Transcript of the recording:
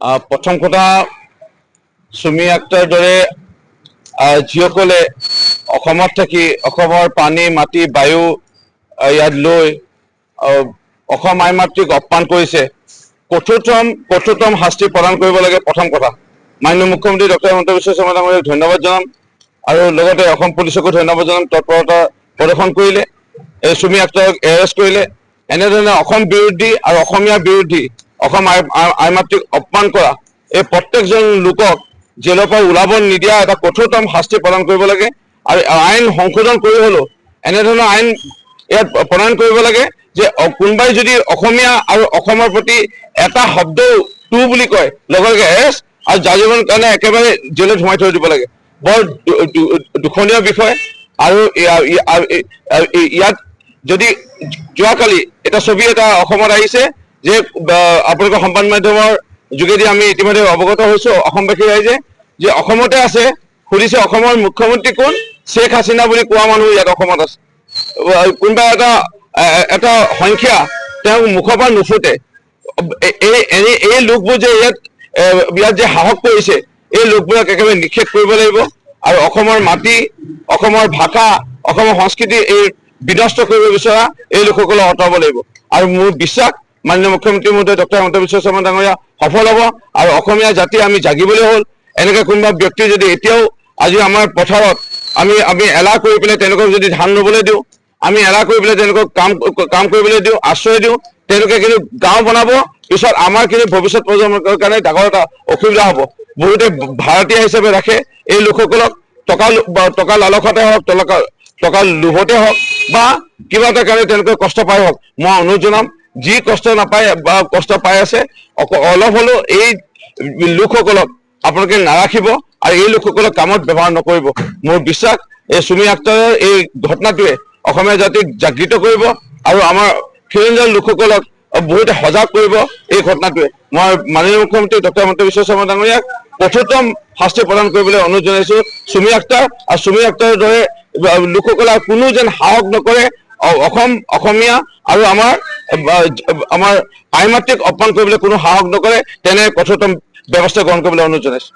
প্ৰথম কথা চুমি আক্তাৰ দৰে যিসকলে অসমত থাকি অসমৰ পানী মাটি বায়ু ইয়াত লৈ অসম আই মাতৃক অপমান কৰিছে কঠোৰতম শাস্তি প্ৰদান কৰিব লাগে। প্ৰথম কথা মাননীয় মুখ্যমন্ত্ৰী ডক্টৰ হিমন্ত বিশ্ব শৰ্মা ডাঙৰীয়াক ধন্যবাদ জনাম আৰু লগতে অসম পুলিচকো ধন্যবাদ জনাম। তৎপৰতা প্ৰদৰ্শন কৰিলে এই চুমি আক্তাৰক এৰেষ্ট কৰিলে। এনেধৰণে অসম বিৰোধী আৰু অসমীয়া বিৰোধী অসম আই মাতৃক অপমান কৰা এই প্ৰত্যেকজন লোকক জেলৰ পৰা ওলাব নিদিয়া এটা কঠোৰতম শাস্তি প্ৰদান কৰিব লাগে আৰু আইন সংশোধন কৰি হলেও এনেধৰণৰ আইন ইয়াত প্ৰণয়ন কৰিব লাগে যে কোনোবাই যদি অসমীয়া আৰু অসমৰ প্ৰতি এটা শব্দও টু বুলি কয় লগে লগে এৰেষ্ট আৰু যাজীৱন কাৰণে একেবাৰে জেলত সোমাই থৈ দিব লাগে। বৰ দুখনীয় বিষয়। আৰু ইয়াত যদি যোৱাকালি এটা ছবি এটা অসমত আহিছে যে আপোনালোকৰ সংবাদ মাধ্যমৰ যোগেদি আমি ইতিমধ্যে অৱগত হৈছো অসমবাসী ৰাইজে যে অসমতে আছে সুধিছে অসমৰ মুখ্যমন্ত্ৰী কোন, শ্বেখ হাছিনা বুলি কোৱা মানুহ ইয়াত অসমত আছে। কোনোবা এটা সংখ্যা তেওঁ মুখৰ পৰা নুফুটে। এই লোকবোৰ যে ইয়াত যে সাহস কৰিছে এই লোকবোৰক একেবাৰে নিষেধ কৰিব লাগিব আৰু অসমৰ মাটি অসমৰ ভাষা অসমৰ সংস্কৃতি এই বিনষ্ট কৰিব বিচৰা এই লোকসকলক আঁতৰাব লাগিব। আৰু মোৰ বিশ্বাস মাননীয় মুখ্যমন্ত্ৰী মহোদয় ডক্টৰ হিমন্ত বিশ্ব শৰ্মা ডাঙৰীয়া সফল হ'ব আৰু অসমীয়া জাতি আমি জাগিবলৈ হ'ল। এনেকৈ কোনোবা ব্যক্তি যদি এতিয়াও আজি আমাৰ পথাৰত আমি এলাহ কৰি পেলাই তেওঁলোকক যদি ধান ৰুবলৈ দিওঁ, আমি এলাহ কৰি পেলাই তেওঁলোকক কাম কৰিবলৈ দিওঁ, আশ্ৰয় দিওঁ, তেওঁলোকে কিন্তু গাঁও বনাব, পিছত আমাৰ কিন্তু ভৱিষ্যত প্ৰজন্মৰ কাৰণে ডাঙৰ এটা অসুবিধা হ'ব। বহুতে ভাড়াতীয়া হিচাপে ৰাখে এই লোকসকলক টকা লালসতে হওক টকা লোভতে হওক বা কিবা এটা কাৰণে তেওঁলোকে কষ্ট পাই হওক। মই অনুৰোধ জনাম যি কষ্ট নাপায় বা কষ্ট পাই আছে অলপ হ'লেও এই লোকসকলক আপোনালোকে নাৰাখিব আৰু এই লোকসকলক কামত ব্যৱহাৰ নকৰিব। মোৰ বিশ্বাস এই চুমি আক্তাৰৰ এই ঘটনাটোৱে অসমীয়া জাতিক জাগৃত কৰিব আৰু আমাৰ খিলঞ্জীয়া লোকসকলক বহুতে সজাগ কৰিব। এই ঘটনাটোৱে মই মাননীয় মুখ্যমন্ত্ৰী ডক্টৰ হিমন্ত বিশ্ব শৰ্মা ডাঙৰীয়াক কঠোৰতম শাস্তি প্ৰদান কৰিবলৈ অনুৰোধ জনাইছো। চুমি আক্তাৰ আৰু চুমি আক্তাৰৰ দৰে লোকসকলে কোনো যেন সাহস নকৰে অসমীয়া আৰু আমাৰ আই মাতৃক অপমান কৰিবলৈ কোনো সাহস নকৰে, তেনে কঠোৰতম ব্যৱস্থা গ্ৰহণ কৰিবলৈ অনুৰোধ জনাইছো।